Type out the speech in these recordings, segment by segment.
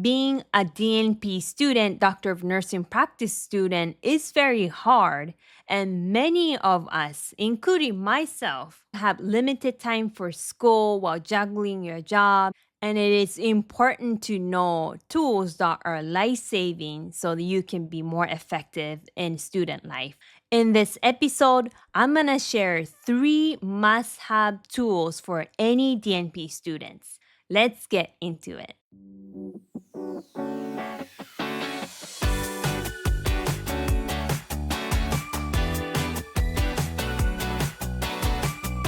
Being a DNP student, Doctor of Nursing Practice student, is very hard, and many of us, including myself, have limited time for school while juggling your job. And it is important to know tools that are life-saving so that you can be more effective in student life. In this episode, I'm going to share 3 must-have tools for any DNP students. Let's get into it.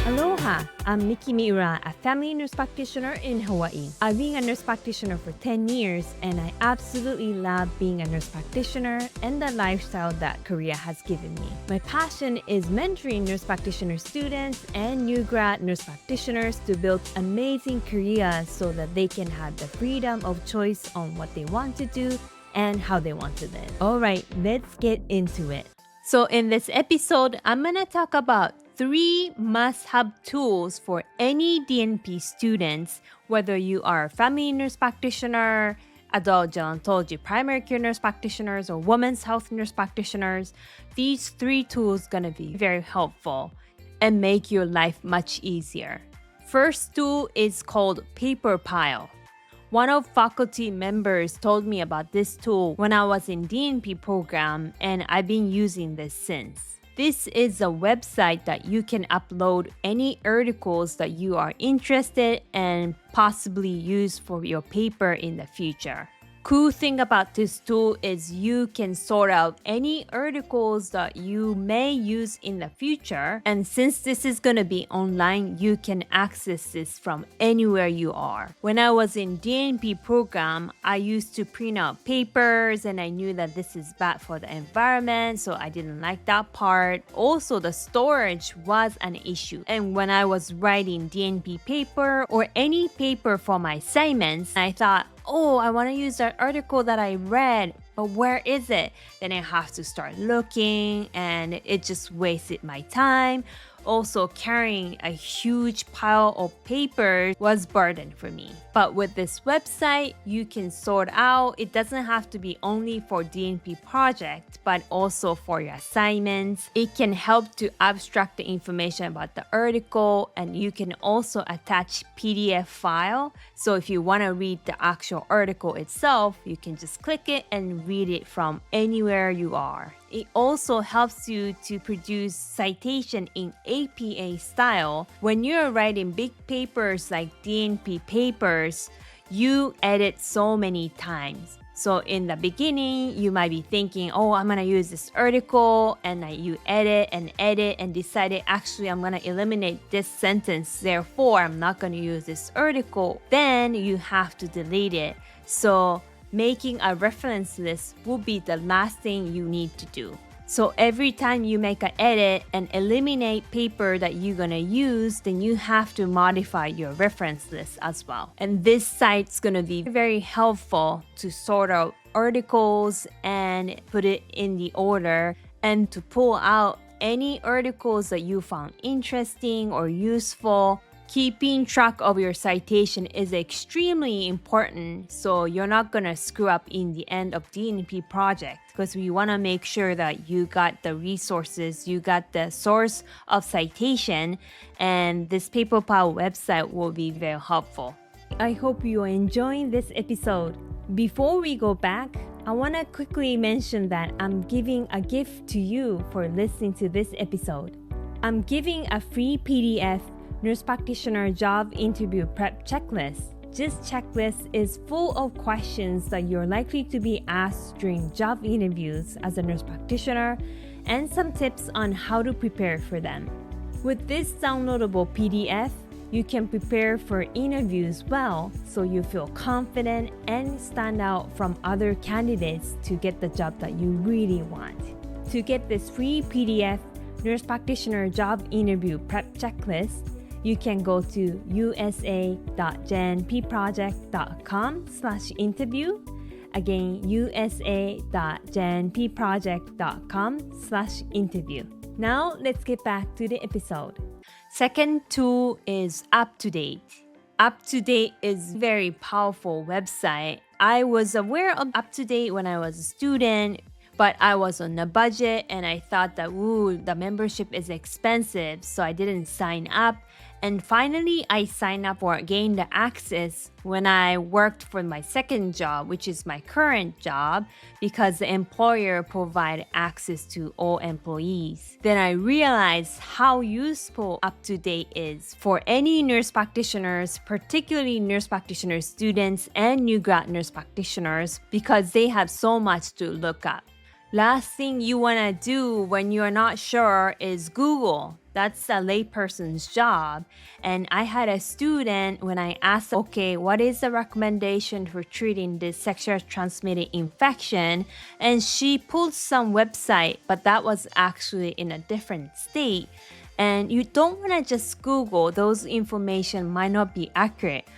Aloha, I'm Miki Miura, a family nurse practitioner in Hawaii. I've been a nurse practitioner for 10 years, and I absolutely love being a nurse practitioner and the lifestyle that Korea has given me. My passion is mentoring nurse practitioner students and new grad nurse practitioners to build amazing careers so that they can have the freedom of choice on what they want to do and how they want to live. All right, let's get into it. So in this episode, I'm going to talk about 3 must-have tools for any DNP students, whether you are a family nurse practitioner, adult gerontology primary care nurse practitioners, or women's health nurse practitioners. These 3 tools are going to be very helpful and make your life much easier. First tool is called Paper Pile. One of faculty members told me about this tool when I was in DNP program, and I've been using this since. This is a website that you can upload any articles that you are interested and possibly use for your paper in the future. Cool thing about this tool is you can sort out any articles that you may use in the future. And since this is going to be online, you can access this from anywhere you are. When I was in DNP program, I used to print out papers, and I knew that this is bad for the environment, so I didn't like that part. Also, the storage was an issue. And when I was writing DNP paper or any paper for my assignments, I thought, I want to use that article that I read, but where is it? Then I have to start looking, and it just wasted my time. Also, carrying a huge pile of papers was burden for me. But with this website, you can sort out. It doesn't have to be only for DNP project, but also for your assignments. It can help to abstract the information about the article, and you can also attach PDF file. So if you want to read the actual article itself, you can just click it and read it from anywhere you are. It also helps you to produce citation in APA style. When you're writing big papers like DNP papers, you edit so many times. So in the beginning, you might be thinking, I'm going to use this article, and you edit and decided, actually, I'm going to eliminate this sentence. Therefore, I'm not going to use this article. Then you have to delete it. So making a reference list will be the last thing you need to do. So every time you make an edit and eliminate paper that you're going to use, then you have to modify your reference list as well. And this site's going to be very helpful to sort out articles and put it in the order, and to pull out any articles that you found interesting or useful. Keeping track of your citation is extremely important, so you're not going to screw up in the end of DNP project, because we want to make sure that you got the resources, you got the source of citation, and this Paper Pile website will be very helpful. I hope you're enjoying this episode. Before we go back, I want to quickly mention that I'm giving a gift to you for listening to this episode. I'm giving a free PDF Nurse Practitioner Job Interview Prep Checklist. This checklist is full of questions that you're likely to be asked during job interviews as a nurse practitioner, and some tips on how to prepare for them. With this downloadable PDF, you can prepare for interviews well, so you feel confident and stand out from other candidates to get the job that you really want. To get this free PDF Nurse Practitioner Job Interview Prep Checklist, you can go to usa.jnpproject.com/interview. Again, usa.jnpproject.com/interview. Now, let's get back to the episode. Second tool is UpToDate. UpToDate is a very powerful website I was aware of UpToDate when I was a student, but I was on a budget and I thought that, the membership is expensive, so I didn't sign up. And finally, I signed up or gained the access when I worked for my second job, which is my current job, because the employer provided access to all employees. Then I realized how useful UpToDate is for any nurse practitioners, particularly nurse practitioner students and new grad nurse practitioners, because they have so much to look up. Last thing you want to do when you're not sure is Google. That's a layperson's job. And I had a student when I asked, okay, what is the recommendation for treating this sexually transmitted infection? And she pulled some website, but that was actually in a different state. And you don't want to just Google. Those information might not be accurate.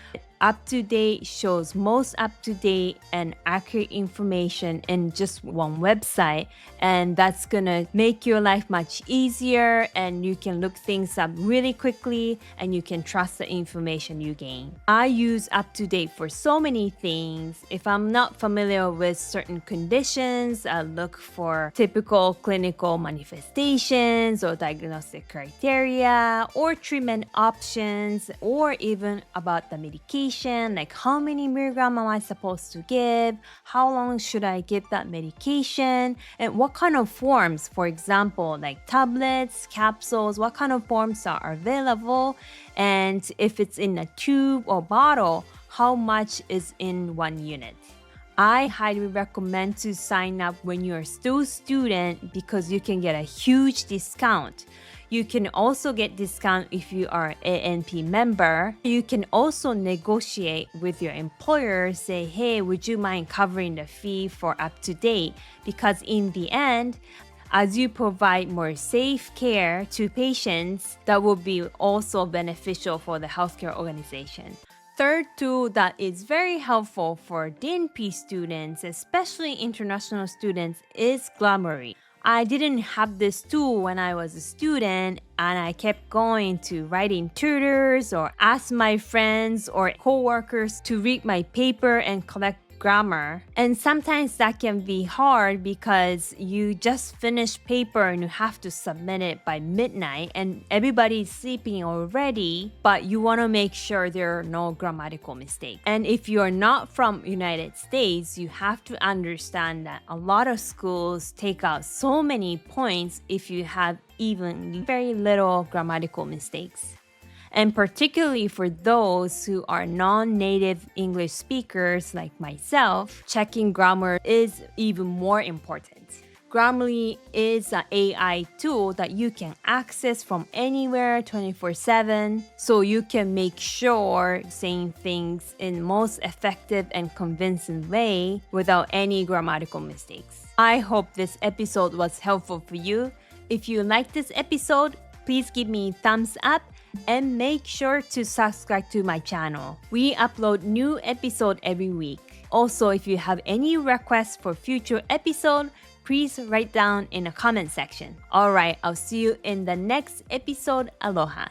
UpToDate shows most up-to-date and accurate information in just one website, and that's gonna make your life much easier, and you can look things up really quickly and you can trust the information you gain. I use UpToDate for so many things. If I'm not familiar with certain conditions, I look for typical clinical manifestations or diagnostic criteria or treatment options, or even about the medication, like how many milligrams am I supposed to give, how long should I give that medication, and what kind of forms, for example, like tablets, capsules, what kind of forms are available, and if it's in a tube or bottle, how much is in 1 unit. I highly recommend to sign up when you're still a student because you can get a huge discount. You can also get discount if you are an ANP member. You can also negotiate with your employer, say, hey, would you mind covering the fee for UpToDate? Because in the end, as you provide more safe care to patients, that will be also beneficial for the healthcare organization. Third tool that is very helpful for DNP students, especially international students, is Grammarly. I didn't have this tool when I was a student, and I kept going to writing tutors or ask my friends or coworkers to read my paper and collect grammar. And sometimes that can be hard because you just finished paper and you have to submit it by midnight and everybody's sleeping already, but you want to make sure there are no grammatical mistakes. And if you're not from United States, you have to understand that a lot of schools take out so many points if you have even very little grammatical mistakes. And particularly for those who are non-native English speakers like myself, checking grammar is even more important. Grammarly is an AI tool that you can access from anywhere 24/7, so you can make sure saying things in most effective and convincing way without any grammatical mistakes. I hope this episode was helpful for you. If you like this episode, please give me a thumbs up and make sure to subscribe to my channel. We upload new episodes every week. Also, if you have any requests for future episodes, please write down in the comment section. Alright, I'll see you in the next episode. Aloha.